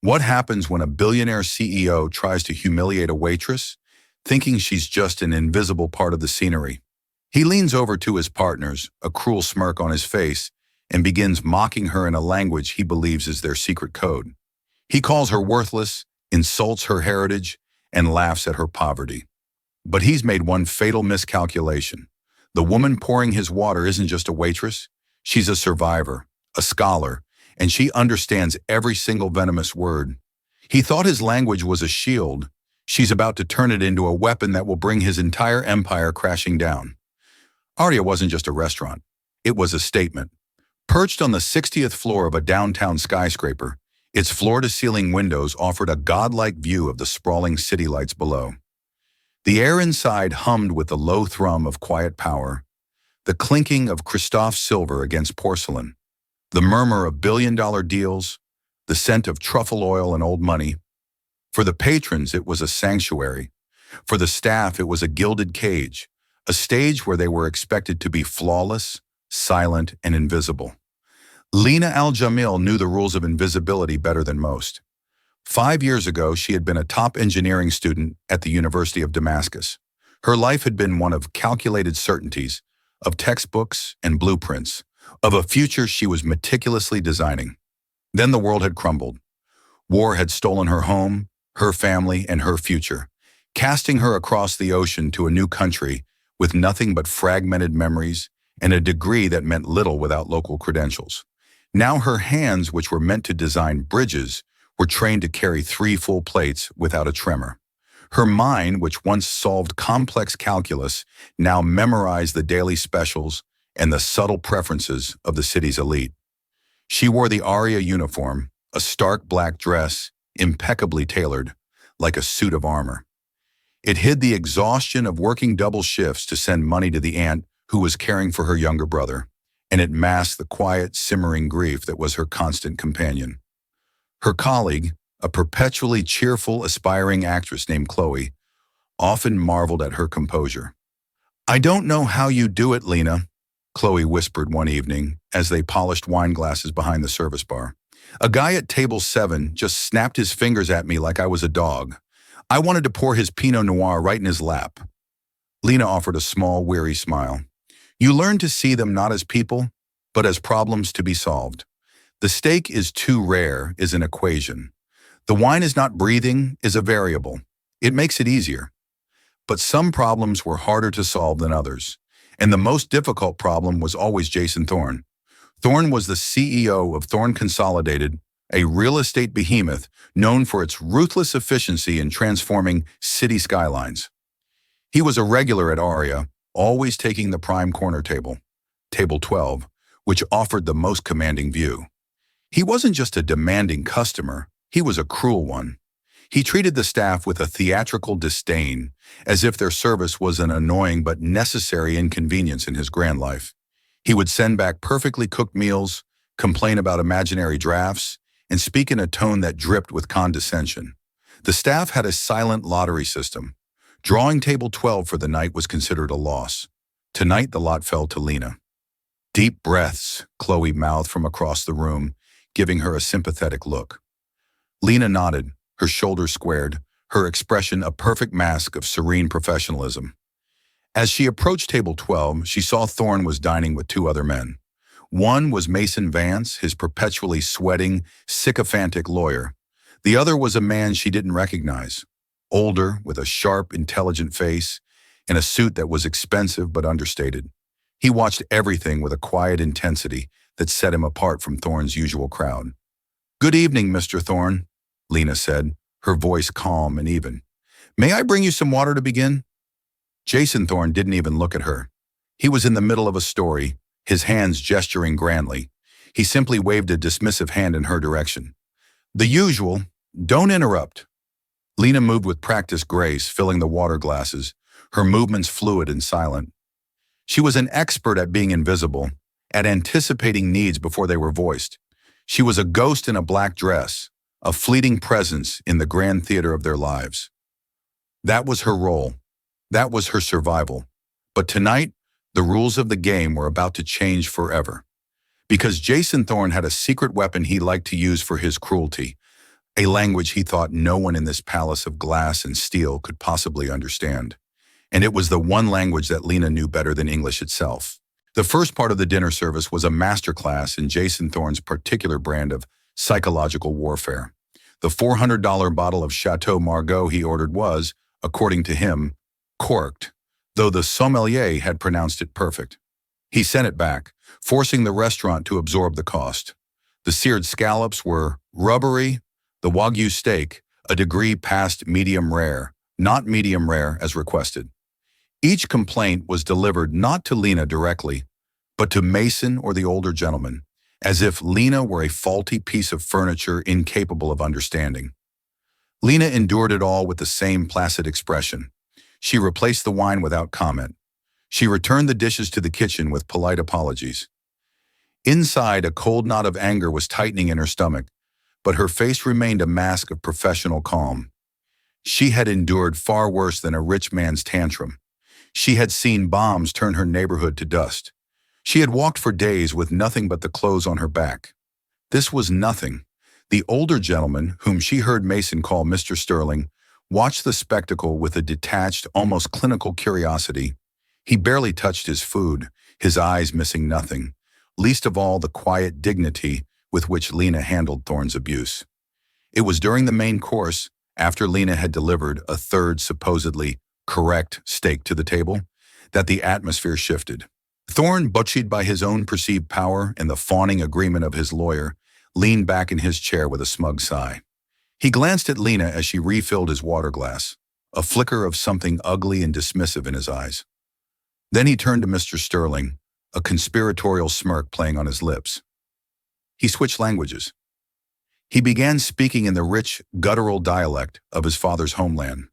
What happens when a billionaire CEO tries to humiliate a waitress, thinking she's just an invisible part of the scenery? He leans over to his partners, a cruel smirk on his face, and begins mocking her in a language he believes is their secret code. He calls her worthless, insults her heritage, and laughs at her poverty. But he's made one fatal miscalculation. The woman pouring his water isn't just a waitress. She's a survivor, a scholar, and she understands every single venomous word. He thought his language was a shield. She's about to turn it into a weapon that will bring his entire empire crashing down. Aria wasn't just a restaurant. It was a statement. Perched on the 60th floor of a downtown skyscraper, its floor-to-ceiling windows offered a godlike view of the sprawling city lights below. The air inside hummed with the low thrum of quiet power, the clinking of Christophe silver against porcelain, the murmur of billion-dollar deals, the scent of truffle oil and old money. For the patrons, it was a sanctuary. For the staff, it was a gilded cage, a stage where they were expected to be flawless, silent, and invisible. Lena Al-Jamil knew the rules of invisibility better than most. 5 years ago, she had been a top engineering student at the University of Damascus. Her life had been one of calculated certainties, of textbooks and blueprints, of a future she was meticulously designing. Then the world had crumbled. War had stolen her home, her family, and her future, casting her across the ocean to a new country with nothing but fragmented memories and a degree that meant little without local credentials. Now her hands, which were meant to design bridges, were trained to carry 3 full plates without a tremor. Her mind, which once solved complex calculus, now memorized the daily specials and the subtle preferences of the city's elite. She wore the Aria uniform, a stark black dress, impeccably tailored, like a suit of armor. It hid the exhaustion of working double shifts to send money to the aunt who was caring for her younger brother, and it masked the quiet, simmering grief that was her constant companion. Her colleague, a perpetually cheerful, aspiring actress named Chloe, often marveled at her composure. "I don't know how you do it, Lena," Chloe whispered one evening as they polished wine glasses behind the service bar. "A guy at table 7 just snapped his fingers at me like I was a dog. I wanted to pour his Pinot Noir right in his lap." Lena offered a small, weary smile. "You learn to see them not as people, but as problems to be solved. The steak is too rare is an equation. The wine is not breathing is a variable. It makes it easier. But some problems were harder to solve than others, and the most difficult problem was always Jason Thorne. Thorne was the CEO of Thorne Consolidated, a real estate behemoth known for its ruthless efficiency in transforming city skylines. He was a regular at Aria, always taking the prime corner table, table 12, which offered the most commanding view. He wasn't just a demanding customer, he was a cruel one. He treated the staff with a theatrical disdain, as if their service was an annoying but necessary inconvenience in his grand life. He would send back perfectly cooked meals, complain about imaginary drafts, and speak in a tone that dripped with condescension. The staff had a silent lottery system. Drawing table 12 for the night was considered a loss. Tonight the lot fell to Lena. "Deep breaths," Chloe mouthed from across the room, giving her a sympathetic look. Lena nodded, her shoulders squared, her expression a perfect mask of serene professionalism. As she approached table 12, she saw Thorne was dining with 2 other men. One was Mason Vance, his perpetually sweating, sycophantic lawyer. The other was a man she didn't recognize, older, with a sharp, intelligent face, and a suit that was expensive but understated. He watched everything with a quiet intensity that set him apart from Thorne's usual crowd. "Good evening, Mr. Thorne," Lena said, her voice calm and even. "May I bring you some water to begin?" Jason Thorne didn't even look at her. He was in the middle of a story, his hands gesturing grandly. He simply waved a dismissive hand in her direction. "The usual. Don't interrupt." Lena moved with practiced grace, filling the water glasses, her movements fluid and silent. She was an expert at being invisible, at anticipating needs before they were voiced. She was a ghost in a black dress, a fleeting presence in the grand theater of their lives. That was her role. That was her survival. But tonight, the rules of the game were about to change forever. Because Jason Thorne had a secret weapon he liked to use for his cruelty, a language he thought no one in this palace of glass and steel could possibly understand. And it was the one language that Lena knew better than English itself. The first part of the dinner service was a masterclass in Jason Thorne's particular brand of psychological warfare. The $400 bottle of Chateau Margaux he ordered was, according to him, corked, though the sommelier had pronounced it perfect. He sent it back, forcing the restaurant to absorb the cost. The seared scallops were rubbery, the Wagyu steak a degree past medium rare, not medium rare as requested. Each complaint was delivered not to Lena directly, but to Mason or the older gentleman, as if Lena were a faulty piece of furniture incapable of understanding. Lena endured it all with the same placid expression. She replaced the wine without comment. She returned the dishes to the kitchen with polite apologies. Inside, a cold knot of anger was tightening in her stomach, but her face remained a mask of professional calm. She had endured far worse than a rich man's tantrum. She had seen bombs turn her neighborhood to dust. She had walked for days with nothing but the clothes on her back. This was nothing. The older gentleman, whom she heard Mason call Mr. Sterling, watched the spectacle with a detached, almost clinical curiosity. He barely touched his food, his eyes missing nothing, least of all the quiet dignity with which Lena handled Thorne's abuse. It was during the main course, after Lena had delivered a third supposedly correct steak to the table, that the atmosphere shifted. Thorne, butchered by his own perceived power and the fawning agreement of his lawyer, leaned back in his chair with a smug sigh. He glanced at Lena as she refilled his water glass, a flicker of something ugly and dismissive in his eyes. Then he turned to Mr. Sterling, a conspiratorial smirk playing on his lips. He switched languages. He began speaking in the rich, guttural dialect of his father's homeland,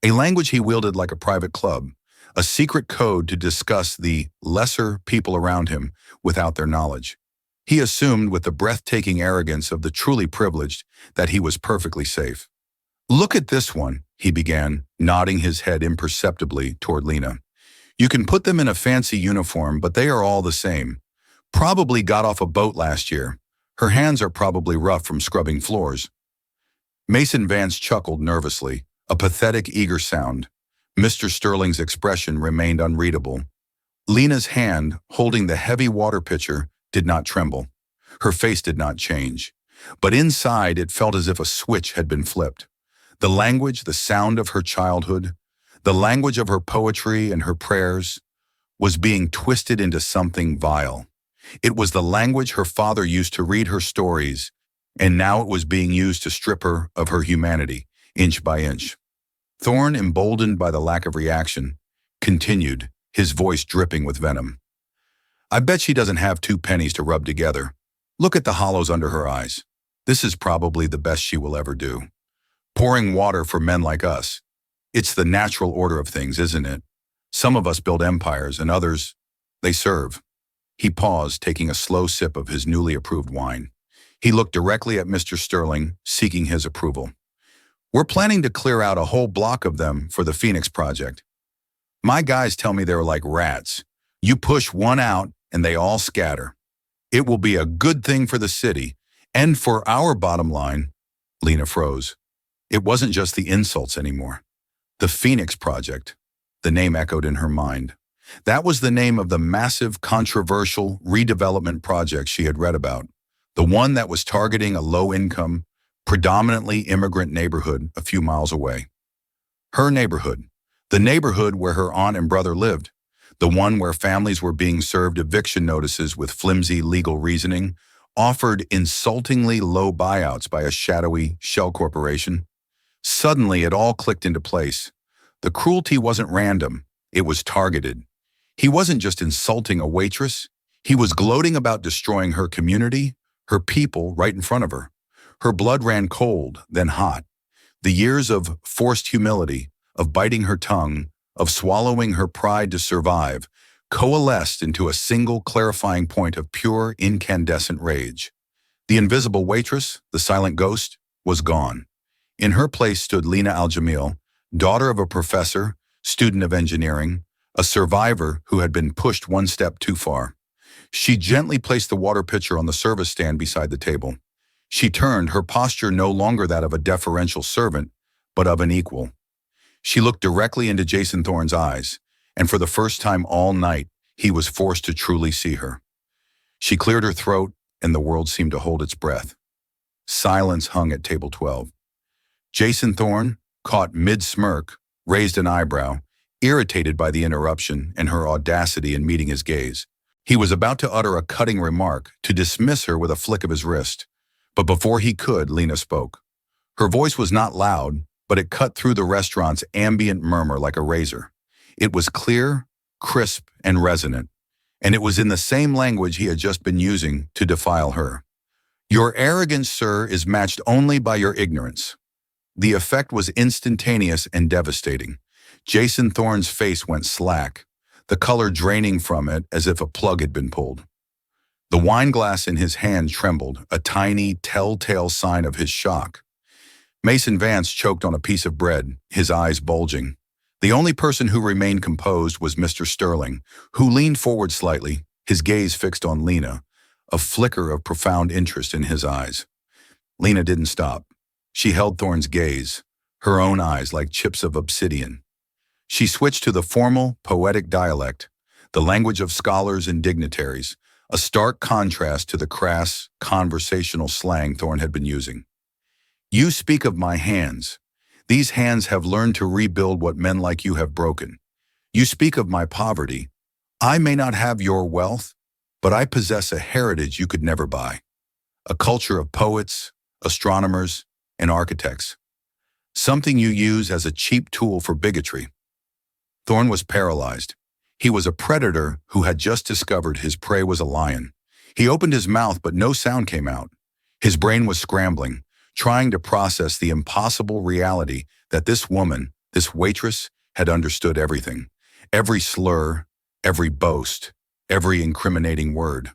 a language he wielded like a private club, a secret code to discuss the lesser people around him without their knowledge. He assumed with the breathtaking arrogance of the truly privileged that he was perfectly safe. "Look at this one," he began, nodding his head imperceptibly toward Lena. "You can put them in a fancy uniform, but they are all the same. Probably got off a boat last year. Her hands are probably rough from scrubbing floors." Mason Vance chuckled nervously, a pathetic, eager sound. Mr. Sterling's expression remained unreadable. Lena's hand, holding the heavy water pitcher, did not tremble. Her face did not change. But inside, it felt as if a switch had been flipped. The language, the sound of her childhood, the language of her poetry and her prayers, was being twisted into something vile. It was the language her father used to read her stories, and now it was being used to strip her of her humanity, inch by inch. Thorne, emboldened by the lack of reaction, continued, his voice dripping with venom. "I bet she doesn't have 2 pennies to rub together. Look at the hollows under her eyes. This is probably the best she will ever do. Pouring water for men like us. It's the natural order of things, isn't it? Some of us build empires, and others, they serve." He paused, taking a slow sip of his newly approved wine. He looked directly at Mr. Sterling, seeking his approval. "We're planning to clear out a whole block of them for the Phoenix Project. My guys tell me they're like rats. You push one out, and they all scatter. It will be a good thing for the city, and for our bottom line." Lena froze. It wasn't just the insults anymore. The Phoenix Project. The name echoed in her mind. That was the name of the massive, controversial redevelopment project she had read about, the one that was targeting a low-income, predominantly immigrant neighborhood a few miles away. Her neighborhood, the neighborhood where her aunt and brother lived, the one where families were being served eviction notices with flimsy legal reasoning, offered insultingly low buyouts by a shadowy shell corporation. Suddenly, it all clicked into place. The cruelty wasn't random, it was targeted. He wasn't just insulting a waitress, he was gloating about destroying her community, her people right in front of her. Her blood ran cold, then hot. The years of forced humility, of biting her tongue, of swallowing her pride to survive, coalesced into a single clarifying point of pure, incandescent rage. The invisible waitress, the silent ghost, was gone. In her place stood Lena Al-Jamil, daughter of a professor, student of engineering, a survivor who had been pushed one step too far. She gently placed the water pitcher on the service stand beside the table. She turned, her posture no longer that of a deferential servant, but of an equal. She looked directly into Jason Thorne's eyes, and for the first time all night, he was forced to truly see her. She cleared her throat, and the world seemed to hold its breath. Silence hung at table 12. Jason Thorne, caught mid-smirk, raised an eyebrow, irritated by the interruption and her audacity in meeting his gaze. He was about to utter a cutting remark, to dismiss her with a flick of his wrist. But before he could, Lena spoke. Her voice was not loud, but it cut through the restaurant's ambient murmur like a razor. It was clear, crisp, and resonant, and it was in the same language he had just been using to defile her. Your arrogance, sir, is matched only by your ignorance. The effect was instantaneous and devastating. Jason Thorne's face went slack, the color draining from it as if a plug had been pulled. The wine glass in his hand trembled, a tiny, telltale sign of his shock. Mason Vance choked on a piece of bread, his eyes bulging. The only person who remained composed was Mr. Sterling, who leaned forward slightly, his gaze fixed on Lena, a flicker of profound interest in his eyes. Lena didn't stop. She held Thorne's gaze, her own eyes like chips of obsidian. She switched to the formal, poetic dialect, the language of scholars and dignitaries, a stark contrast to the crass, conversational slang Thorne had been using. You speak of my hands. These hands have learned to rebuild what men like you have broken. You speak of my poverty. I may not have your wealth, but I possess a heritage you could never buy. A culture of poets, astronomers, and architects. Something you use as a cheap tool for bigotry. Thorne was paralyzed. He was a predator who had just discovered his prey was a lion. He opened his mouth, but no sound came out. His brain was scrambling, trying to process the impossible reality that this woman, this waitress, had understood everything. Every slur, every boast, every incriminating word.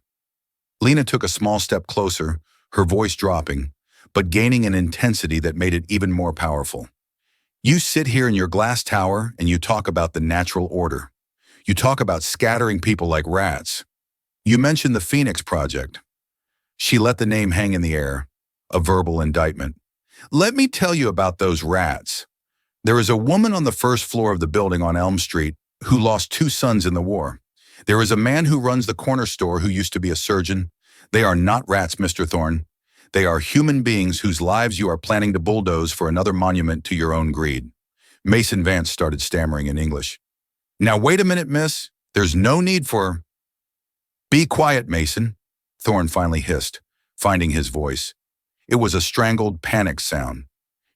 Lena took a small step closer, her voice dropping, but gaining an intensity that made it even more powerful. You sit here in your glass tower and you talk about the natural order. You talk about scattering people like rats. You mentioned the Phoenix Project. She let the name hang in the air, a verbal indictment. Let me tell you about those rats. There is a woman on the first floor of the building on Elm Street who lost 2 sons in the war. There is a man who runs the corner store who used to be a surgeon. They are not rats, Mr. Thorne. They are human beings whose lives you are planning to bulldoze for another monument to your own greed. Mason Vance started stammering in English. Now wait a minute, miss. There's no need for... Be quiet, Mason, Thorne finally hissed, finding his voice. It was a strangled, panicked sound.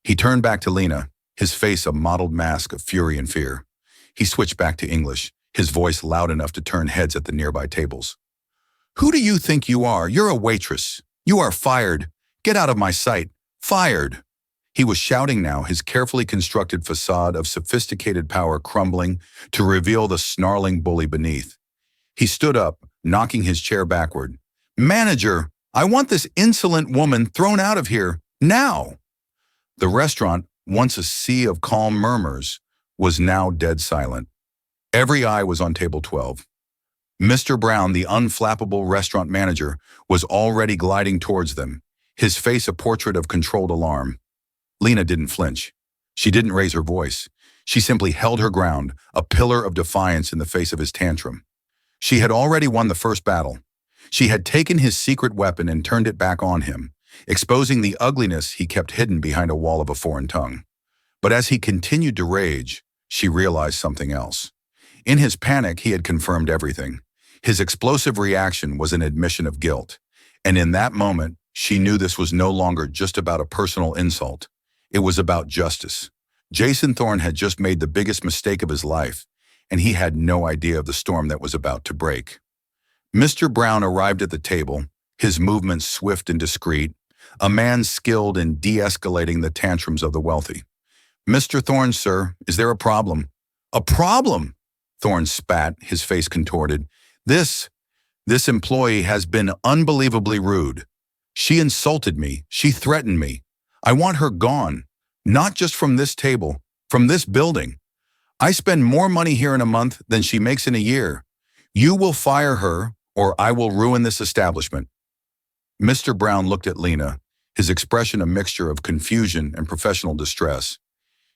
He turned back to Lena, his face a mottled mask of fury and fear. He switched back to English, his voice loud enough to turn heads at the nearby tables. Who do you think you are? You're a waitress. You are fired. Get out of my sight. Fired. He was shouting now, his carefully constructed facade of sophisticated power crumbling to reveal the snarling bully beneath. He stood up, knocking his chair backward. Manager, I want this insolent woman thrown out of here, now! The restaurant, once a sea of calm murmurs, was now dead silent. Every eye was on table 12. Mr. Brown, the unflappable restaurant manager, was already gliding towards them, his face a portrait of controlled alarm. Lena didn't flinch. She didn't raise her voice. She simply held her ground, a pillar of defiance in the face of his tantrum. She had already won the first battle. She had taken his secret weapon and turned it back on him, exposing the ugliness he kept hidden behind a wall of a foreign tongue. But as he continued to rage, she realized something else. In his panic, he had confirmed everything. His explosive reaction was an admission of guilt. And in that moment, she knew this was no longer just about a personal insult. It was about justice. Jason Thorne had just made the biggest mistake of his life, and he had no idea of the storm that was about to break. Mr. Brown arrived at the table, his movements swift and discreet, a man skilled in de-escalating the tantrums of the wealthy. Mr. Thorne, sir, is there a problem? A problem? Thorne spat, his face contorted. This employee has been unbelievably rude. She insulted me. She threatened me. I want her gone. Not just from this table, from this building. I spend more money here in a month than she makes in a year. You will fire her, or I will ruin this establishment. Mr. Brown looked at Lena, his expression a mixture of confusion and professional distress.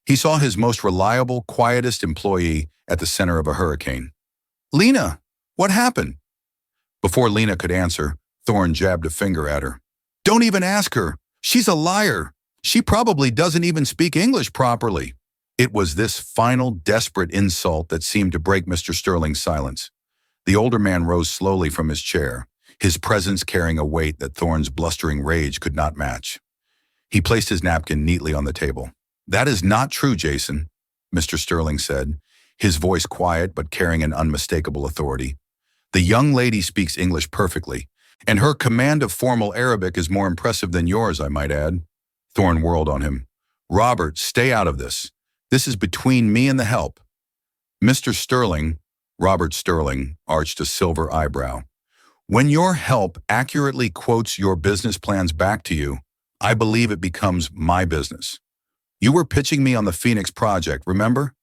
He saw his most reliable, quietest employee at the center of a hurricane. "Lena, what happened?" Before Lena could answer, Thorne jabbed a finger at her. "Don't even ask her. She's a liar. She probably doesn't even speak English properly." It was this final, desperate insult that seemed to break Mr. Sterling's silence. The older man rose slowly from his chair, his presence carrying a weight that Thorne's blustering rage could not match. He placed his napkin neatly on the table. "That is not true, Jason," Mr. Sterling said, his voice quiet but carrying an unmistakable authority. "The young lady speaks English perfectly, and her command of formal Arabic is more impressive than yours, I might add." Thorne whirled on him. "Robert, stay out of this. This is between me and the help." Mr. Sterling, Robert Sterling, arched a silver eyebrow. "When your help accurately quotes your business plans back to you, I believe it becomes my business. You were pitching me on the Phoenix project, remember?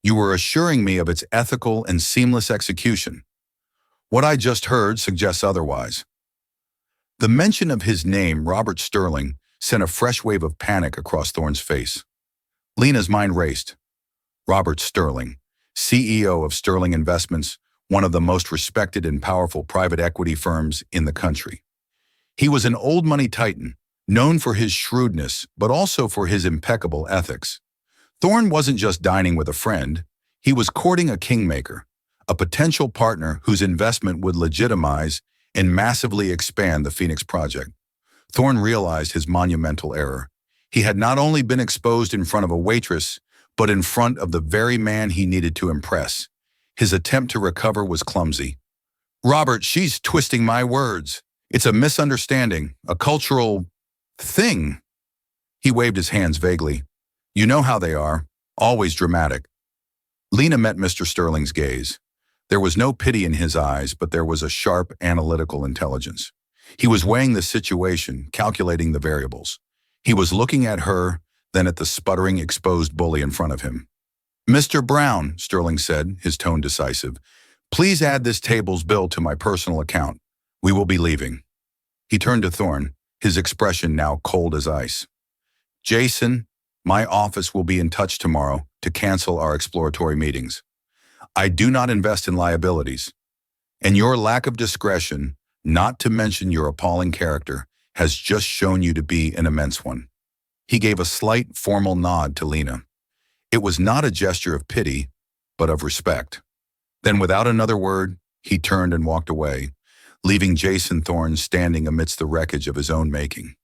You were assuring me of its ethical and seamless execution. What I just heard suggests otherwise." The mention of his name, Robert Sterling, sent a fresh wave of panic across Thorne's face. Lena's mind raced. Robert Sterling, CEO of Sterling Investments, one of the most respected and powerful private equity firms in the country. He was an old money titan, known for his shrewdness, but also for his impeccable ethics. Thorne wasn't just dining with a friend, he was courting a kingmaker, a potential partner whose investment would legitimize and massively expand the Phoenix project. Thorne realized his monumental error. He had not only been exposed in front of a waitress, but in front of the very man he needed to impress. His attempt to recover was clumsy. "Robert, she's twisting my words. It's a misunderstanding, a cultural thing." He waved his hands vaguely. "You know how they are, always dramatic." Lena met Mr. Sterling's gaze. There was no pity in his eyes, but there was a sharp, analytical intelligence. He was weighing the situation, calculating the variables. He was looking at her, then at the sputtering, exposed bully in front of him. "Mr. Brown," Sterling said, his tone decisive, "please add this table's bill to my personal account. We will be leaving." He turned to Thorne, his expression now cold as ice. "Jason, my office will be in touch tomorrow to cancel our exploratory meetings. I do not invest in liabilities, and your lack of discretion, not to mention your appalling character, has just shown you to be an immense one." He gave a slight, formal nod to Lena. It was not a gesture of pity, but of respect. Then, without another word, he turned and walked away, leaving Jason Thorne standing amidst the wreckage of his own making.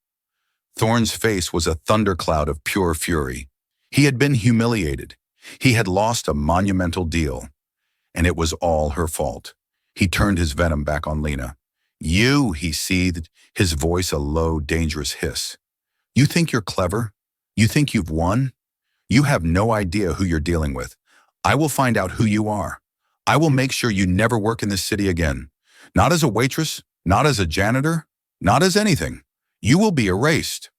Thorne's face was a thundercloud of pure fury. He had been humiliated. He had lost a monumental deal, and it was all her fault. He turned his venom back on Lena. "You," he seethed, his voice a low, dangerous hiss. "You think you're clever? You think you've won? You have no idea who you're dealing with. I will find out who you are. I will make sure you never work in this city again. Not as a waitress, not as a janitor, not as anything. You will be erased."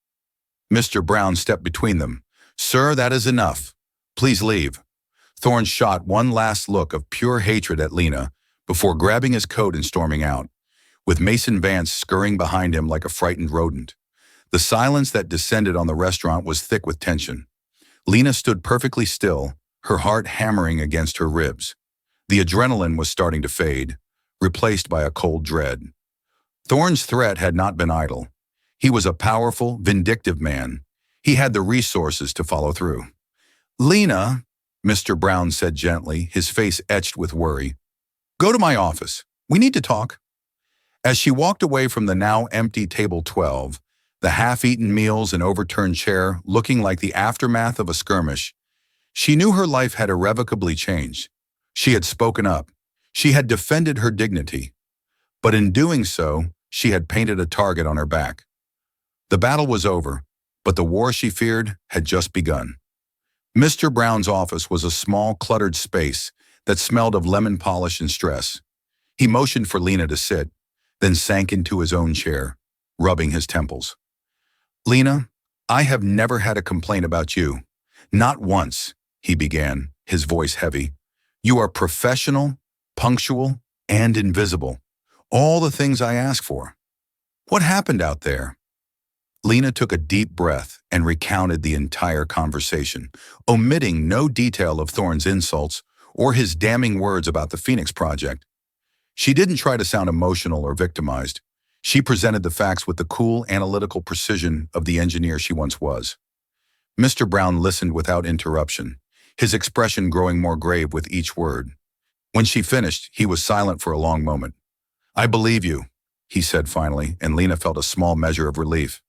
Mr. Brown stepped between them. "Sir, that is enough. Please leave." Thorne shot one last look of pure hatred at Lena before grabbing his coat and storming out, with Mason Vance scurrying behind him like a frightened rodent. The silence that descended on the restaurant was thick with tension. Lena stood perfectly still, her heart hammering against her ribs. The adrenaline was starting to fade, replaced by a cold dread. Thorne's threat had not been idle. He was a powerful, vindictive man. He had the resources to follow through. "Lena," Mr. Brown said gently, his face etched with worry, "go to my office. We need to talk." As she walked away from the now empty table 12, the half-eaten meals and overturned chair looking like the aftermath of a skirmish, she knew her life had irrevocably changed. She had spoken up. She had defended her dignity. But in doing so, she had painted a target on her back. The battle was over, but the war she feared had just begun. Mr. Brown's office was a small, cluttered space that smelled of lemon polish and stress. He motioned for Lena to sit, then sank into his own chair, rubbing his temples. "Lena, I have never had a complaint about you. Not once," he began, his voice heavy. "You are professional, punctual, and invisible. All the things I ask for. What happened out there?" Lena took a deep breath and recounted the entire conversation, omitting no detail of Thorne's insults or his damning words about the Phoenix Project. She didn't try to sound emotional or victimized. She presented the facts with the cool, analytical precision of the engineer she once was. Mr. Brown listened without interruption, his expression growing more grave with each word. When she finished, he was silent for a long moment. "I believe you," he said finally, and Lena felt a small measure of relief.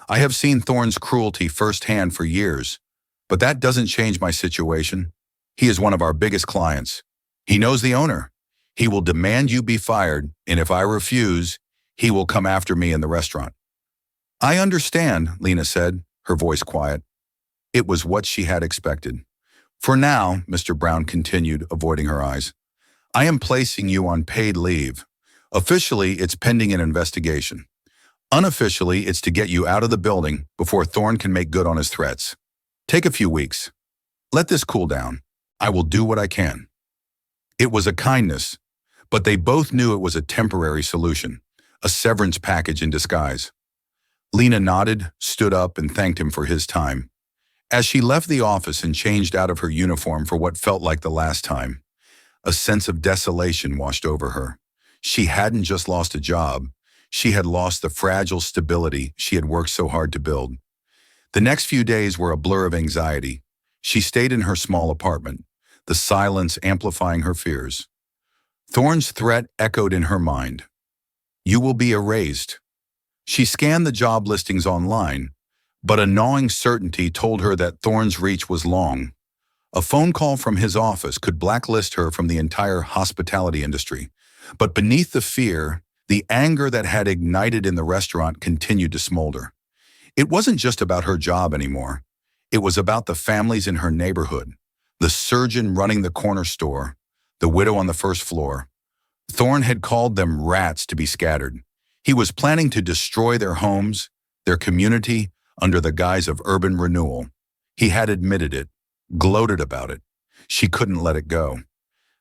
"I have seen Thorne's cruelty firsthand for years, but that doesn't change my situation. He is one of our biggest clients. He knows the owner. He will demand you be fired, and if I refuse, he will come after me in the restaurant." "I understand," Lena said, her voice quiet. It was what she had expected. "For now," Mr. Brown continued, avoiding her eyes, "I am placing you on paid leave. Officially, it's pending an investigation. Unofficially, it's to get you out of the building before Thorne can make good on his threats. Take a few weeks. Let this cool down. I will do what I can." It was a kindness, but they both knew it was a temporary solution, a severance package in disguise. Lena nodded, stood up, and thanked him for his time. As she left the office and changed out of her uniform for what felt like the last time, a sense of desolation washed over her. She hadn't just lost a job. She had lost the fragile stability she had worked so hard to build. The next few days were a blur of anxiety. She stayed in her small apartment, the silence amplifying her fears. Thorne's threat echoed in her mind. "You will be erased." She scanned the job listings online, but a gnawing certainty told her that Thorne's reach was long. A phone call from his office could blacklist her from the entire hospitality industry. But beneath the fear, the anger that had ignited in the restaurant continued to smolder. It wasn't just about her job anymore. It was about the families in her neighborhood, the surgeon running the corner store, the widow on the first floor. Thorne had called them rats to be scattered. He was planning to destroy their homes, their community, under the guise of urban renewal. He had admitted it, gloated about it. She couldn't let it go.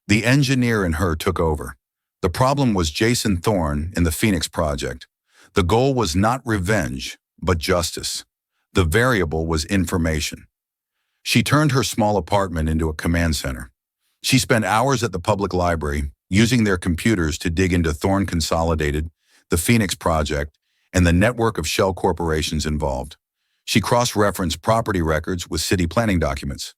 The engineer in her took over. The problem was Jason Thorne in the Phoenix Project. The goal was not revenge, but justice. The variable was information. She turned her small apartment into a command center. She spent hours at the public library, using their computers to dig into Thorne Consolidated, the Phoenix Project, and the network of shell corporations involved. She cross-referenced property records with city planning documents.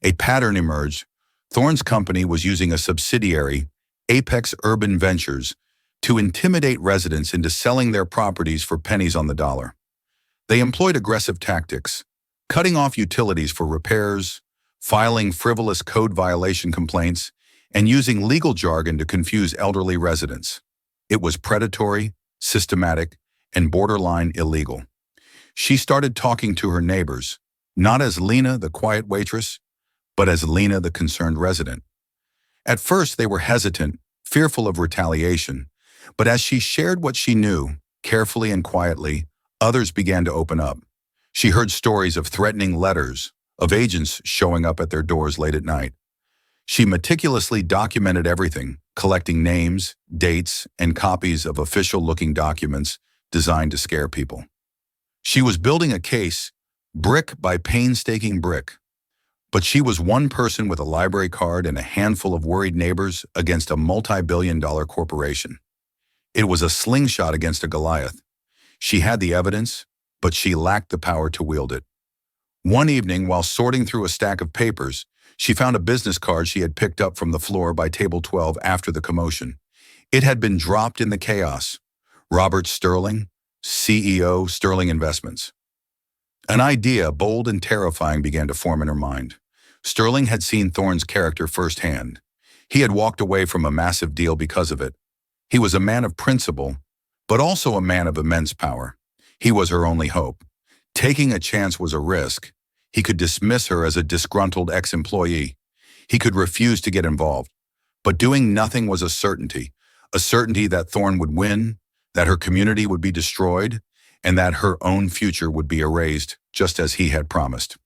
A pattern emerged. Thorne's company was using a subsidiary, Apex Urban Ventures, to intimidate residents into selling their properties for pennies on the dollar. They employed aggressive tactics, cutting off utilities for repairs, filing frivolous code violation complaints, and using legal jargon to confuse elderly residents. It was predatory, systematic, and borderline illegal. She started talking to her neighbors, not as Lena, the quiet waitress, but as Lena, the concerned resident. At first, they were hesitant, fearful of retaliation, but as she shared what she knew, carefully and quietly, others began to open up. She heard stories of threatening letters, of agents showing up at their doors late at night. She meticulously documented everything, collecting names, dates, and copies of official-looking documents designed to scare people. She was building a case, brick by painstaking brick. But she was one person with a library card and a handful of worried neighbors against a multi-billion-dollar corporation. It was a slingshot against a Goliath. She had the evidence, but she lacked the power to wield it. One evening, while sorting through a stack of papers, she found a business card she had picked up from the floor by table 12 after the commotion. It had been dropped in the chaos. Robert Sterling, CEO, Sterling Investments. An idea, bold and terrifying, began to form in her mind. Sterling had seen Thorne's character firsthand. He had walked away from a massive deal because of it. He was a man of principle, but also a man of immense power. He was her only hope. Taking a chance was a risk. He could dismiss her as a disgruntled ex-employee. He could refuse to get involved. But doing nothing was a certainty that Thorne would win, that her community would be destroyed, and that her own future would be erased, just as he had promised.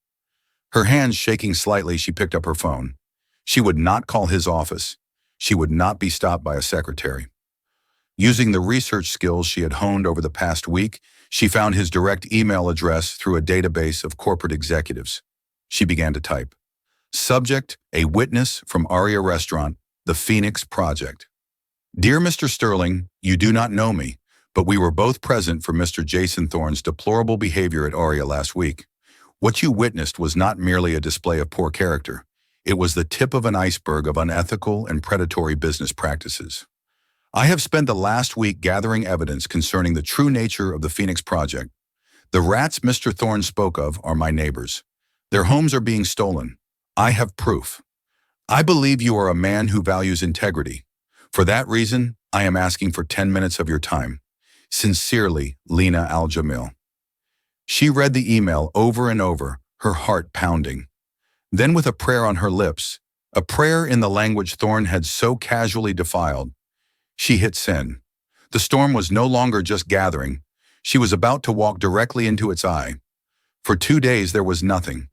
Her hands shaking slightly, she picked up her phone. She would not call his office. She would not be stopped by a secretary. Using the research skills she had honed over the past week, She found his direct email address through a database of corporate executives. She began to type. Subject, a witness from Aria Restaurant, the Phoenix Project. Dear Mr. Sterling, you do not know me, but we were both present for Mr. Jason Thorne's deplorable behavior at Aria last week. What you witnessed was not merely a display of poor character. It was the tip of an iceberg of unethical and predatory business practices. I have spent the last week gathering evidence concerning the true nature of the Phoenix Project. The rats Mr. Thorne spoke of are my neighbors. Their homes are being stolen. I have proof. I believe you are a man who values integrity. For that reason, I am asking for 10 minutes of your time. Sincerely, Lena Al-Jamil. She read the email over and over, her heart pounding. Then with a prayer on her lips, a prayer in the language Thorne had so casually defiled, she hit send. The storm was no longer just gathering. She was about to walk directly into its eye. For 2 days there was nothing.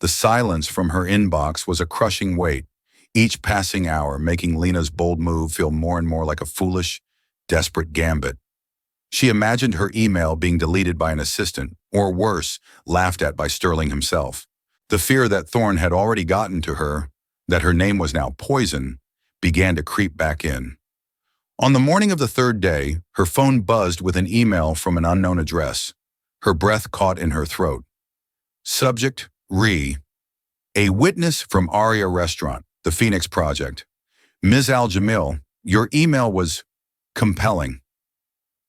The silence from her inbox was a crushing weight, each passing hour making Lena's bold move feel more and more like a foolish, desperate gambit. She imagined her email being deleted by an assistant, or worse, laughed at by Sterling himself. The fear that Thorne had already gotten to her, that her name was now poison, began to creep back in. On the morning of the 3rd day, her phone buzzed with an email from an unknown address. Her breath caught in her throat. Subject, a witness from Aria Restaurant, the Phoenix Project. Ms. Al-Jamil, your email was compelling.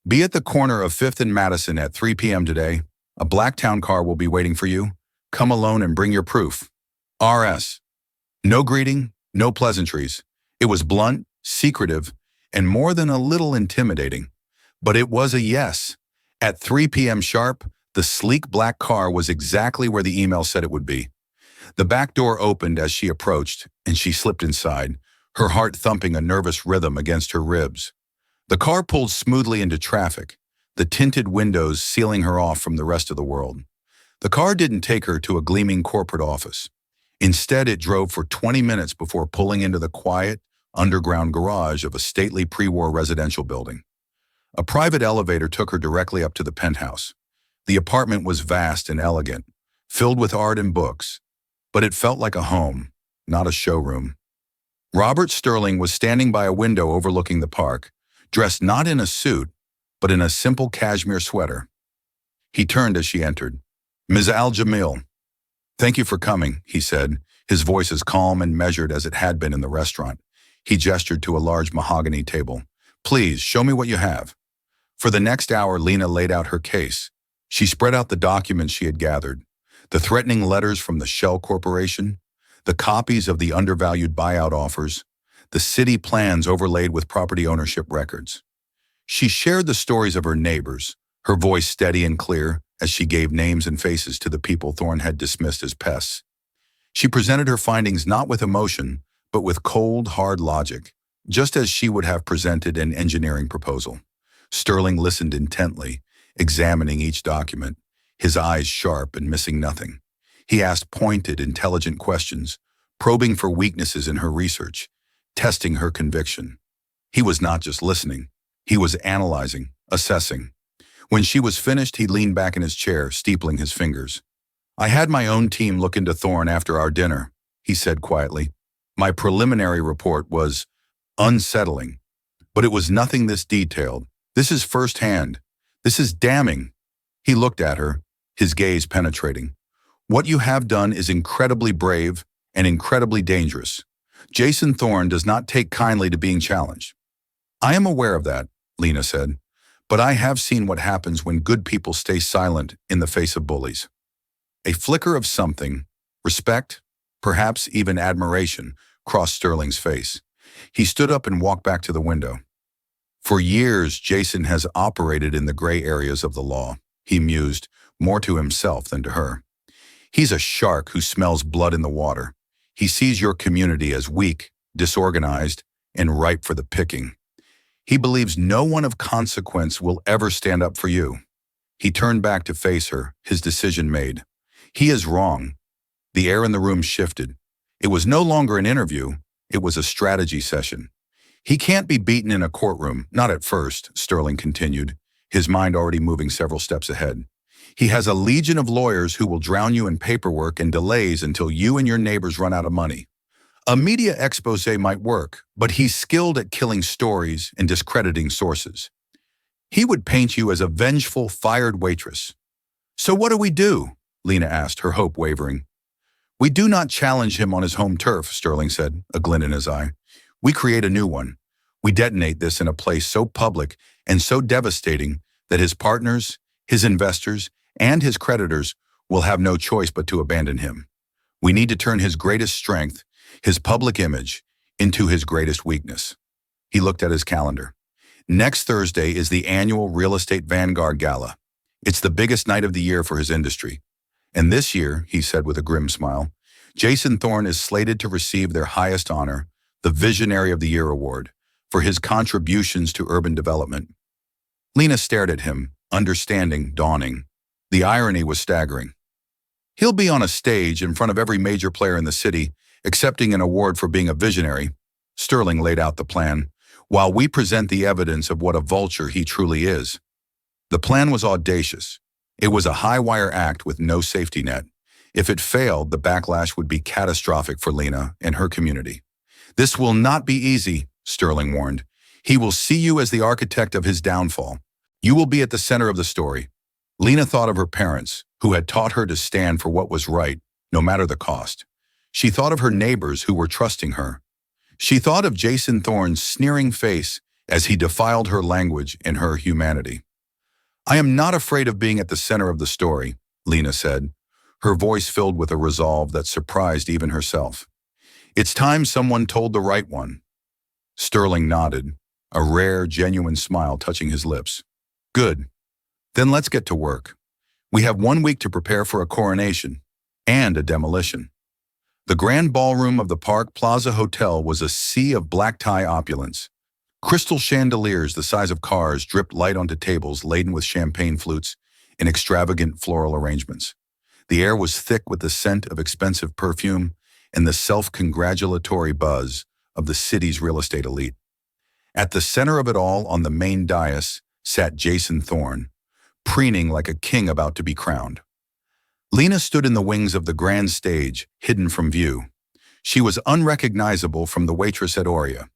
Be at the corner of 5th and Madison at 3 p.m. today. A black town car will be waiting for you. Come alone and bring your proof. R.S. No greeting, no pleasantries. It was blunt, secretive, and more than a little intimidating. But it was a yes. At 3 p.m. sharp, the sleek black car was exactly where the email said it would be. The back door opened as she approached, and she slipped inside, her heart thumping a nervous rhythm against her ribs. The car pulled smoothly into traffic, the tinted windows sealing her off from the rest of the world. The car didn't take her to a gleaming corporate office. Instead, it drove for 20 minutes before pulling into the quiet, underground garage of a stately pre-war residential building. A private elevator took her directly up to the penthouse. The apartment was vast and elegant, filled with art and books, but it felt like a home, not a showroom. Robert Sterling was standing by a window overlooking the park, dressed not in a suit, but in a simple cashmere sweater. He turned as she entered. Ms. Al-Jamil. Thank you for coming, he said, his voice as calm and measured as it had been in the restaurant. He gestured to a large mahogany table. Please, show me what you have. For the next hour, Lena laid out her case. She spread out the documents she had gathered, the threatening letters from the Shell Corporation, the copies of the undervalued buyout offers, the city plans overlaid with property ownership records. She shared the stories of her neighbors, her voice steady and clear as she gave names and faces to the people Thorne had dismissed as pests. She presented her findings not with emotion, but with cold, hard logic, just as she would have presented an engineering proposal. Sterling listened intently, examining each document, his eyes sharp and missing nothing. He asked pointed, intelligent questions, probing for weaknesses in her research, testing her conviction. He was not just listening, he was analyzing, assessing. When she was finished, he leaned back in his chair, steepling his fingers. I had my own team look into Thorne after our dinner, he said quietly. My preliminary report was unsettling, but it was nothing this detailed. This is firsthand. This is damning. He looked at her, his gaze penetrating. What you have done is incredibly brave and incredibly dangerous. Jason Thorne does not take kindly to being challenged. I am aware of that, Lena said, but I have seen what happens when good people stay silent in the face of bullies. A flicker of something, respect, perhaps even admiration, crossed Sterling's face. He stood up and walked back to the window. For years, Jason has operated in the gray areas of the law, he mused, more to himself than to her. He's a shark who smells blood in the water. He sees your community as weak, disorganized, and ripe for the picking. He believes no one of consequence will ever stand up for you. He turned back to face her, his decision made. He is wrong. The air in the room shifted. It was no longer an interview, it was a strategy session. He can't be beaten in a courtroom, not at first, Sterling continued, his mind already moving several steps ahead. He has a legion of lawyers who will drown you in paperwork and delays until you and your neighbors run out of money. A media expose might work, but he's skilled at killing stories and discrediting sources. He would paint you as a vengeful, fired waitress. So what do we do? Lena asked, her hope wavering. We do not challenge him on his home turf, Sterling said, a glint in his eye. We create a new one. We detonate this in a place so public and so devastating that his partners, his investors, and his creditors will have no choice but to abandon him. We need to turn his greatest strength, his public image, into his greatest weakness. He looked at his calendar. Next Thursday is the annual Real Estate Vanguard Gala. It's the biggest night of the year for his industry. And this year, he said with a grim smile, Jason Thorne is slated to receive their highest honor, the Visionary of the Year Award, for his contributions to urban development. Lena stared at him, understanding, dawning. The irony was staggering. He'll be on a stage in front of every major player in the city, accepting an award for being a visionary. Sterling laid out the plan, while we present the evidence of what a vulture he truly is. The plan was audacious. It was a high-wire act with no safety net. If it failed, the backlash would be catastrophic for Lena and her community. This will not be easy, Sterling warned. He will see you as the architect of his downfall. You will be at the center of the story. Lena thought of her parents, who had taught her to stand for what was right, no matter the cost. She thought of her neighbors who were trusting her. She thought of Jason Thorne's sneering face as he defiled her language and her humanity. I am not afraid of being at the center of the story, Lena said, her voice filled with a resolve that surprised even herself. It's time someone told the right one. Sterling nodded, a rare, genuine smile touching his lips. Good. Then let's get to work. We have 1 week to prepare for a coronation and a demolition. The grand ballroom of the Park Plaza Hotel was a sea of black-tie opulence. Crystal chandeliers the size of cars dripped light onto tables laden with champagne flutes in extravagant floral arrangements. The air was thick with the scent of expensive perfume and the self-congratulatory buzz of the city's real estate elite. At the center of it all, on the main dais, sat Jason Thorne, preening like a king about to be crowned. Lena stood in the wings of the grand stage, hidden from view. She was unrecognizable from the waitress at Oria.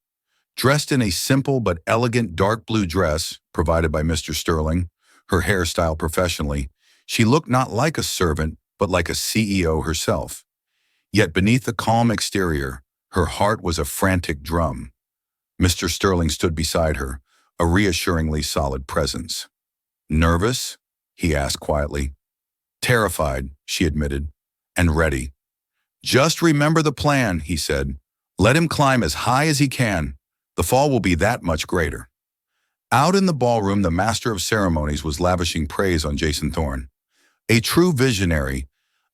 Dressed in a simple but elegant dark blue dress provided by Mr. Sterling, her hairstyle professionally, she looked not like a servant, but like a CEO herself. Yet beneath the calm exterior, her heart was a frantic drum. Mr. Sterling stood beside her, a reassuringly solid presence. Nervous? He asked quietly. Terrified, she admitted, and ready. Just remember the plan, he said. Let him climb as high as he can. The fall will be that much greater. Out in the ballroom, the master of ceremonies was lavishing praise on Jason Thorne. A true visionary,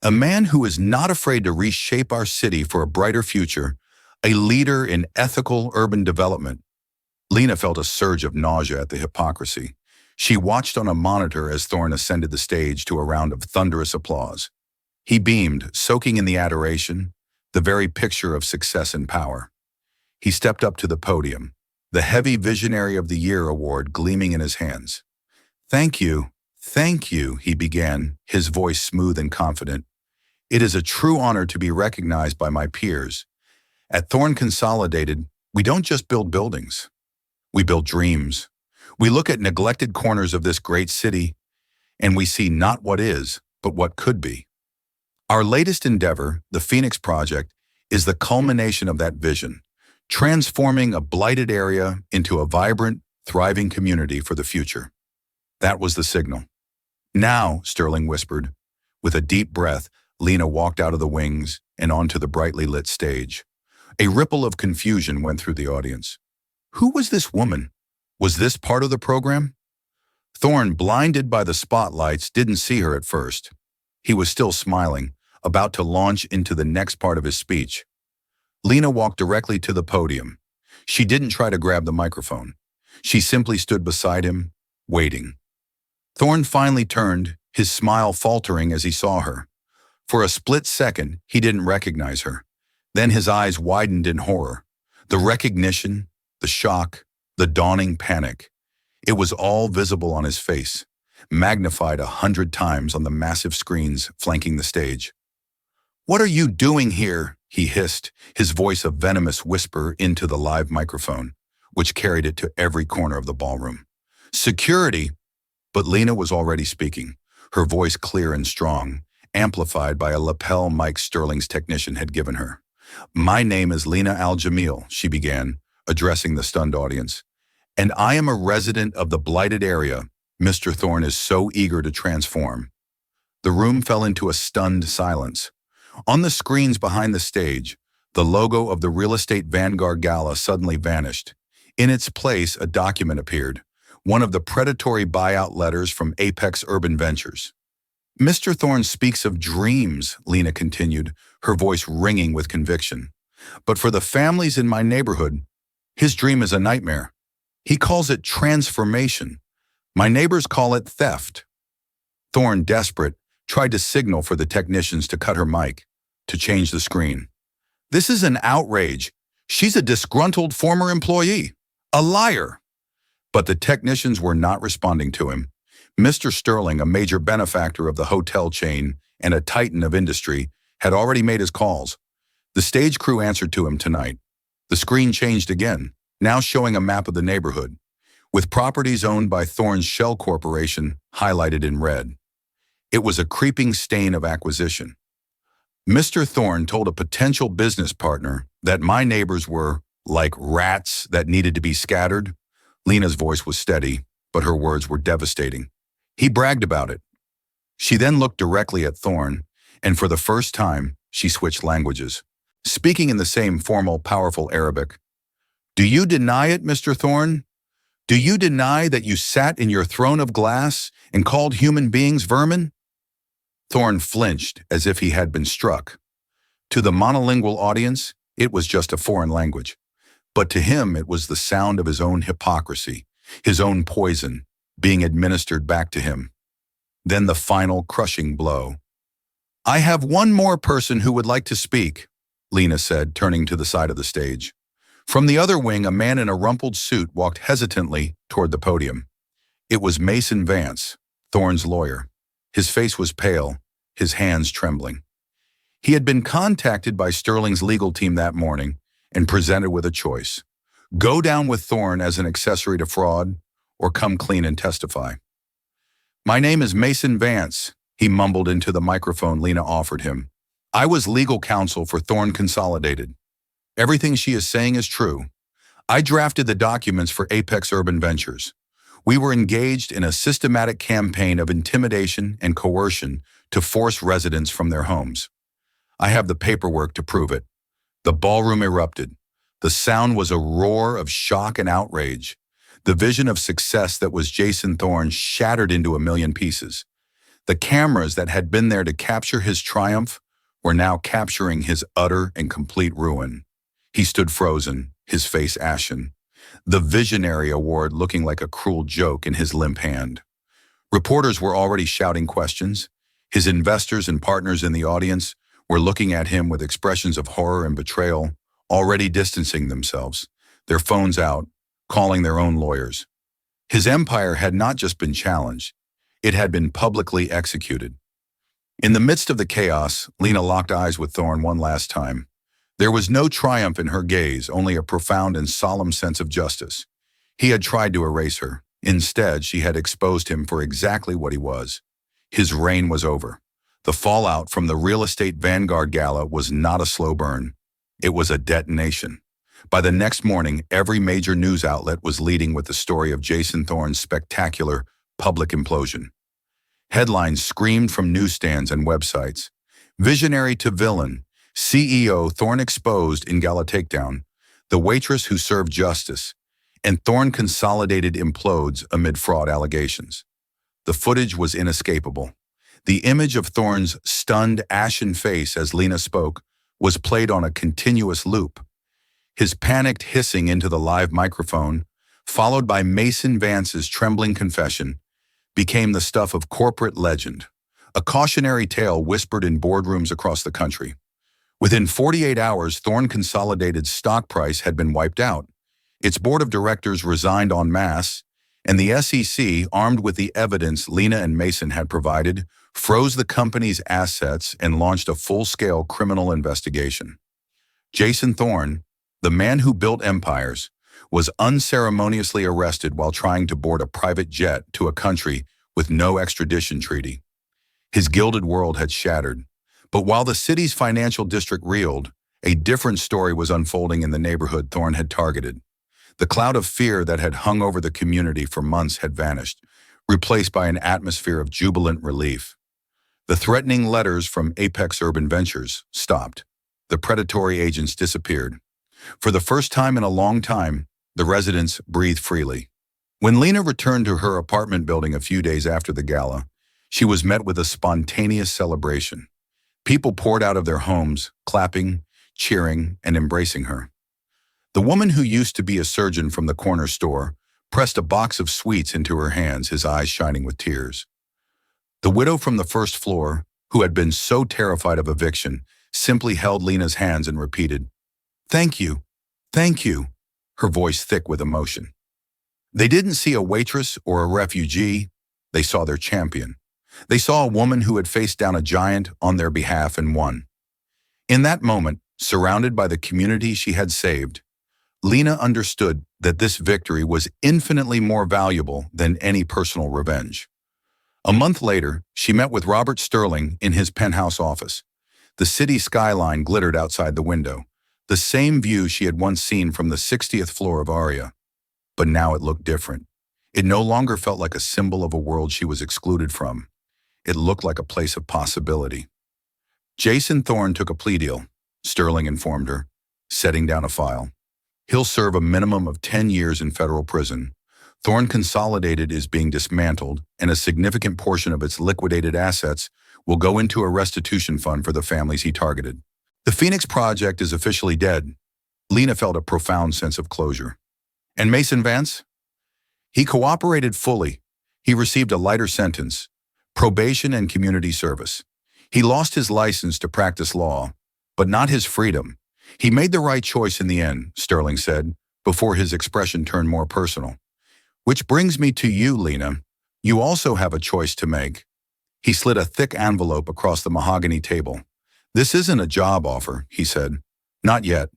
a man who is not afraid to reshape our city for a brighter future, a leader in ethical urban development. Lena felt a surge of nausea at the hypocrisy. She watched on a monitor as Thorne ascended the stage to a round of thunderous applause. He beamed, soaking in the adoration, the very picture of success and power. He stepped up to the podium, the heavy Visionary of the Year award gleaming in his hands. Thank you, he began, his voice smooth and confident. It is a true honor to be recognized by my peers. At Thorne Consolidated, we don't just build buildings. We build dreams. We look at neglected corners of this great city, and we see not what is, but what could be. Our latest endeavor, the Phoenix Project, is the culmination of that vision, transforming a blighted area into a vibrant, thriving community for the future. That was the signal. Now, Sterling whispered. With a deep breath, Lena walked out of the wings and onto the brightly lit stage. A ripple of confusion went through the audience. Who was this woman? Was this part of the program? Thorne, blinded by the spotlights, didn't see her at first. He was still smiling, about to launch into the next part of his speech. Lena walked directly to the podium. She didn't try to grab the microphone. She simply stood beside him, waiting. Thorne finally turned, his smile faltering as he saw her. For a split second, he didn't recognize her. Then his eyes widened in horror. The recognition, the shock, the dawning panic. It was all visible on his face, magnified 100 times on the massive screens flanking the stage. "What are you doing here?" he hissed, his voice a venomous whisper into the live microphone, which carried it to every corner of the ballroom. "Security!" But Lena was already speaking, her voice clear and strong, amplified by a lapel mic Sterling's technician had given her. "My name is Lena Al-Jamil," she began, addressing the stunned audience. "And I am a resident of the blighted area Mr. Thorne is so eager to transform." The room fell into a stunned silence. On the screens behind the stage, the logo of the Real Estate Vanguard Gala suddenly vanished. In its place, a document appeared, one of the predatory buyout letters from Apex Urban Ventures. "Mr. Thorne speaks of dreams," Lena continued, her voice ringing with conviction. "But for the families in my neighborhood, his dream is a nightmare. He calls it transformation. My neighbors call it theft." Thorne, desperate, tried to signal for the technicians to cut her mic, to change the screen. "This is an outrage. She's a disgruntled former employee. A liar." But the technicians were not responding to him. Mr. Sterling, a major benefactor of the hotel chain and a titan of industry, had already made his calls. The stage crew answered to him tonight. The screen changed again, now showing a map of the neighborhood, with properties owned by Thorne's Shell Corporation highlighted in red. It was a creeping stain of acquisition. Mr. Thorne told a potential business partner that my neighbors were like rats that needed to be scattered. Lena's voice was steady, but her words were devastating. He bragged about it. She then looked directly at Thorne, and for the first time, she switched languages, speaking in the same formal, powerful Arabic. "Do you deny it, Mr. Thorne? Do you deny that you sat in your throne of glass and called human beings vermin?" Thorne flinched as if he had been struck. To the monolingual audience, it was just a foreign language. But to him, it was the sound of his own hypocrisy, his own poison, being administered back to him. Then the final crushing blow. "I have one more person who would like to speak," Lena said, turning to the side of the stage. From the other wing, a man in a rumpled suit walked hesitantly toward the podium. It was Mason Vance, Thorne's lawyer. His face was pale, his hands trembling. He had been contacted by Sterling's legal team that morning and presented with a choice: go down with Thorne as an accessory to fraud, or come clean and testify. "My name is Mason Vance," he mumbled into the microphone Lena offered him. "I was legal counsel for Thorne Consolidated. Everything she is saying is true. I drafted the documents for Apex Urban Ventures. We were engaged in a systematic campaign of intimidation and coercion to force residents from their homes. I have the paperwork to prove it." The ballroom erupted. The sound was a roar of shock and outrage. The vision of success that was Jason Thorne shattered into a million pieces. The cameras that had been there to capture his triumph were now capturing his utter and complete ruin. He stood frozen, his face ashen, the Visionary Award looking like a cruel joke in his limp hand. Reporters were already shouting questions. His investors and partners in the audience were looking at him with expressions of horror and betrayal, already distancing themselves, their phones out, calling their own lawyers. His empire had not just been challenged, it had been publicly executed. In the midst of the chaos, Lena locked eyes with Thorne one last time. There was no triumph in her gaze, only a profound and solemn sense of justice. He had tried to erase her. Instead, she had exposed him for exactly what he was. His reign was over. The fallout from the Real Estate Vanguard Gala was not a slow burn. It was a detonation. By the next morning, every major news outlet was leading with the story of Jason Thorne's spectacular public implosion. Headlines screamed from newsstands and websites. "Visionary to villain, CEO Thorne exposed in gala takedown, the waitress who served justice, and Thorne Consolidated implodes amid fraud allegations." The footage was inescapable. The image of Thorne's stunned, ashen face as Lena spoke was played on a continuous loop. His panicked hissing into the live microphone, followed by Mason Vance's trembling confession, became the stuff of corporate legend, a cautionary tale whispered in boardrooms across the country. Within 48 hours, Thorne Consolidated's stock price had been wiped out. Its board of directors resigned en masse, and the SEC, armed with the evidence Lena and Mason had provided, froze the company's assets and launched a full-scale criminal investigation. Jason Thorne, the man who built empires, was unceremoniously arrested while trying to board a private jet to a country with no extradition treaty. His gilded world had shattered, but while the city's financial district reeled, a different story was unfolding in the neighborhood Thorne had targeted. The cloud of fear that had hung over the community for months had vanished, replaced by an atmosphere of jubilant relief. The threatening letters from Apex Urban Ventures stopped. The predatory agents disappeared. For the first time in a long time, the residents breathed freely. When Lena returned to her apartment building a few days after the gala, she was met with a spontaneous celebration. People poured out of their homes, clapping, cheering, and embracing her. The woman who used to be a surgeon from the corner store pressed a box of sweets into her hands, his eyes shining with tears. The widow from the first floor, who had been so terrified of eviction, simply held Lena's hands and repeated, "Thank you, thank you," her voice thick with emotion. They didn't see a waitress or a refugee, they saw their champion. They saw a woman who had faced down a giant on their behalf and won. In that moment, surrounded by the community she had saved, Lena understood that this victory was infinitely more valuable than any personal revenge. A month later, she met with Robert Sterling in his penthouse office. The city skyline glittered outside the window, the same view she had once seen from the 60th floor of Aria. But now it looked different. It no longer felt like a symbol of a world she was excluded from. It looked like a place of possibility. Jason Thorne took a plea deal, Sterling informed her, setting down a file. He'll serve a minimum of 10 years in federal prison. Thorne Consolidated is being dismantled, and a significant portion of its liquidated assets will go into a restitution fund for the families he targeted. The Phoenix Project is officially dead. Lena felt a profound sense of closure. And Mason Vance? He cooperated fully. He received a lighter sentence, probation and community service. He lost his license to practice law, but not his freedom. He made the right choice in the end, Sterling said, before his expression turned more personal. Which brings me to you, Lena. You also have a choice to make. He slid a thick envelope across the mahogany table. This isn't a job offer, he said. Not yet.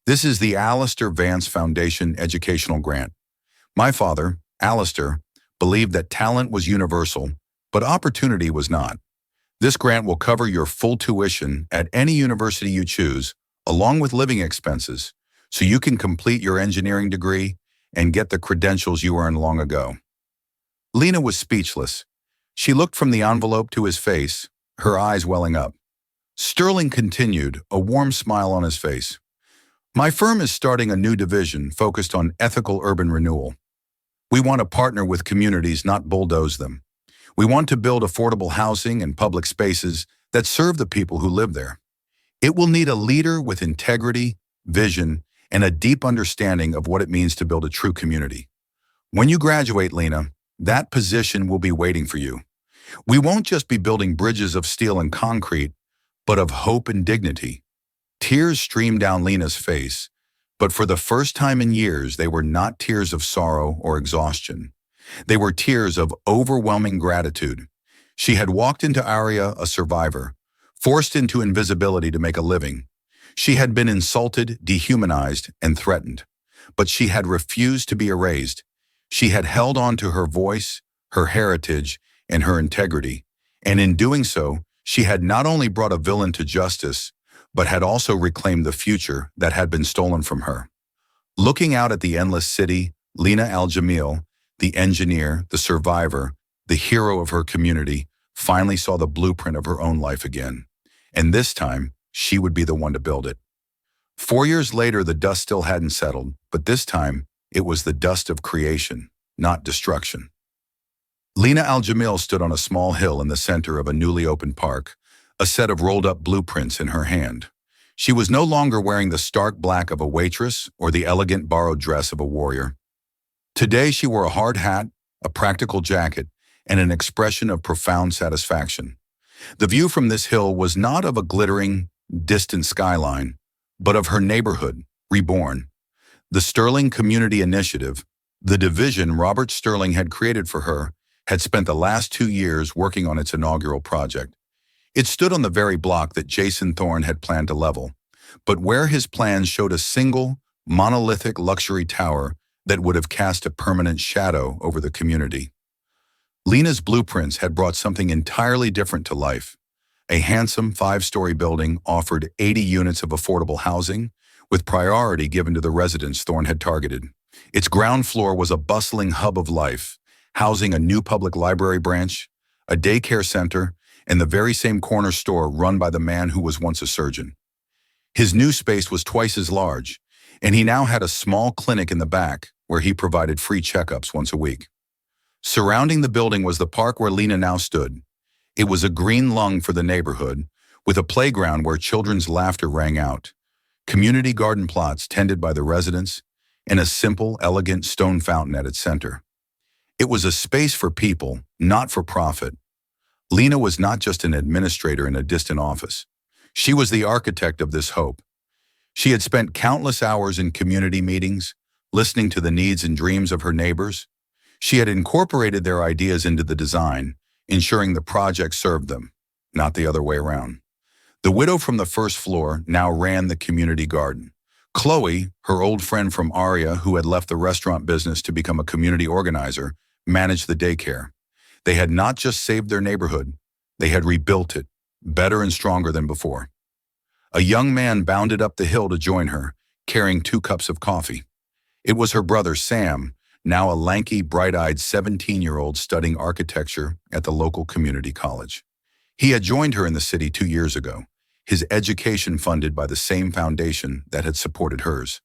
This is the Alistair Vance Foundation Educational Grant. My father, Alistair, believed that talent was universal, but opportunity was not. This grant will cover your full tuition at any university you choose, along with living expenses, so you can complete your engineering degree and get the credentials you earned long ago. Lena was speechless. She looked from the envelope to his face, her eyes welling up. Sterling continued, a warm smile on his face. My firm is starting a new division focused on ethical urban renewal. We want to partner with communities, not bulldoze them. We want to build affordable housing and public spaces that serve the people who live there. It will need a leader with integrity, vision, and a deep understanding of what it means to build a true community. When you graduate, Lena, that position will be waiting for you. We won't just be building bridges of steel and concrete, but of hope and dignity. Tears streamed down Lena's face, but for the first time in years, they were not tears of sorrow or exhaustion. They were tears of overwhelming gratitude. She had walked into Aria a survivor, forced into invisibility to make a living. She had been insulted, dehumanized, and threatened, but she had refused to be erased. She had held on to her voice, her heritage, and her integrity, and in doing so, she had not only brought a villain to justice, but had also reclaimed the future that had been stolen from her. Looking out at the endless city, Lena Al-Jamil, the engineer, the survivor, the hero of her community, finally saw the blueprint of her own life again. And this time, she would be the one to build it. 4 years later, the dust still hadn't settled, but this time, it was the dust of creation, not destruction. Lena Al-Jamil stood on a small hill in the center of a newly opened park, a set of rolled-up blueprints in her hand. She was no longer wearing the stark black of a waitress or the elegant borrowed dress of a warrior. Today, she wore a hard hat, a practical jacket, and an expression of profound satisfaction. The view from this hill was not of a glittering, distant skyline, but of her neighborhood, reborn. The Sterling Community Initiative, The division Robert Sterling had created for her had spent the last 2 years working on its inaugural project. It stood on the very block that Jason Thorne had planned to level, but where his plans showed a single, monolithic luxury tower that would have cast a permanent shadow over the community. Lena's blueprints had brought something entirely different to life. A handsome 5-story building offered 80 units of affordable housing, with priority given to the residents Thorne had targeted. Its ground floor was a bustling hub of life, housing a new public library branch, a daycare center, and the very same corner store run by the man who was once a surgeon. His new space was twice as large, and he now had a small clinic in the back where he provided free checkups once a week. Surrounding the building was the park where Lena now stood. It was a green lung for the neighborhood, with a playground where children's laughter rang out, community garden plots tended by the residents, and a simple, elegant stone fountain at its center. It was a space for people, not for profit. Lena was not just an administrator in a distant office. She was the architect of this hope. She had spent countless hours in community meetings, listening to the needs and dreams of her neighbors. She had incorporated their ideas into the design, ensuring the project served them, not the other way around. The widow from the first floor now ran the community garden. Chloe, her old friend from Aria who had left the restaurant business to become a community organizer, managed the daycare. They had not just saved their neighborhood, they had rebuilt it, better and stronger than before. A young man bounded up the hill to join her, carrying 2 cups of coffee. It was her brother Sam, now a lanky, bright-eyed 17-year-old studying architecture at the local community college. He had joined her in the city 2 years ago, his education funded by the same foundation that had supported hers.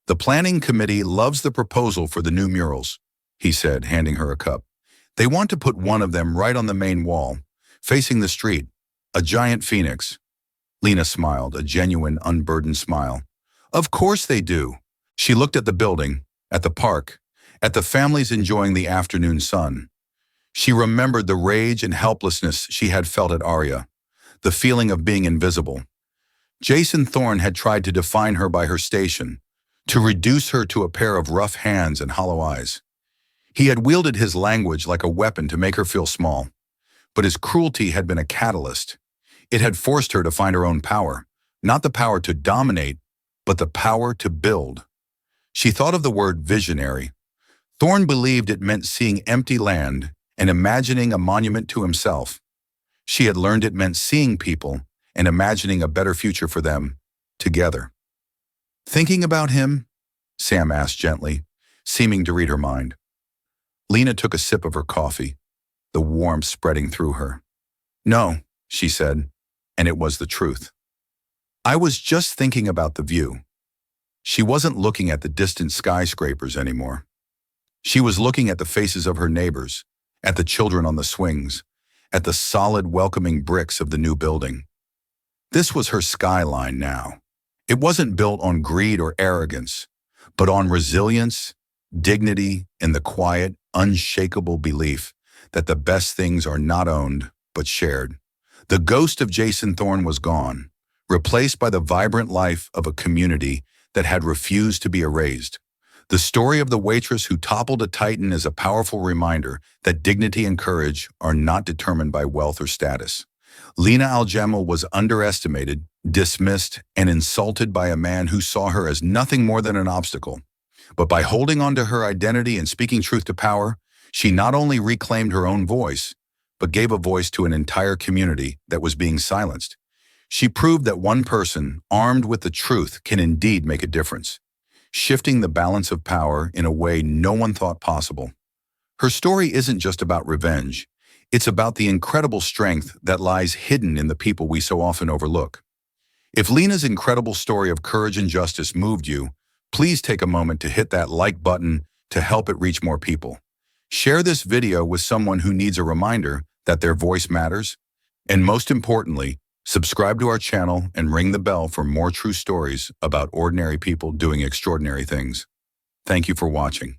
"The planning committee loves the proposal for the new murals," he said, handing her a cup. "They want to put one of them right on the main wall, facing the street, a giant phoenix." Lena smiled, a genuine, unburdened smile. "Of course they do." She looked at the building, at the park, at the families enjoying the afternoon sun. She remembered the rage and helplessness she had felt at Aria, the feeling of being invisible. Jason Thorne had tried to define her by her station, to reduce her to a pair of rough hands and hollow eyes. He had wielded his language like a weapon to make her feel small, but his cruelty had been a catalyst. It had forced her to find her own power, not the power to dominate, but the power to build. She thought of the word visionary. Thorne believed it meant seeing empty land and imagining a monument to himself. She had learned it meant seeing people and imagining a better future for them, together. "Thinking about him?" Sam asked gently, seeming to read her mind. Lena took a sip of her coffee, the warmth spreading through her. "No," she said, and it was the truth. "I was just thinking about the view." She wasn't looking at the distant skyscrapers anymore. She was looking at the faces of her neighbors, at the children on the swings, at the solid, welcoming bricks of the new building. This was her skyline now. It wasn't built on greed or arrogance, but on resilience, dignity, and the quiet, unshakable belief that the best things are not owned, but shared. The ghost of Jason Thorne was gone, replaced by the vibrant life of a community that had refused to be erased. The story of the waitress who toppled a titan is a powerful reminder that dignity and courage are not determined by wealth or status. Lena Al-Jamal was underestimated, dismissed, and insulted by a man who saw her as nothing more than an obstacle. But by holding on to her identity and speaking truth to power, she not only reclaimed her own voice, but gave a voice to an entire community that was being silenced. She proved that one person, armed with the truth, can indeed make a difference, shifting the balance of power in a way no one thought possible. Her story isn't just about revenge. It's about the incredible strength that lies hidden in the people we so often overlook. If Lena's incredible story of courage and justice moved you, please take a moment to hit that like button to help it reach more people. Share this video with someone who needs a reminder that their voice matters. And most importantly, subscribe to our channel and ring the bell for more true stories about ordinary people doing extraordinary things. Thank you for watching.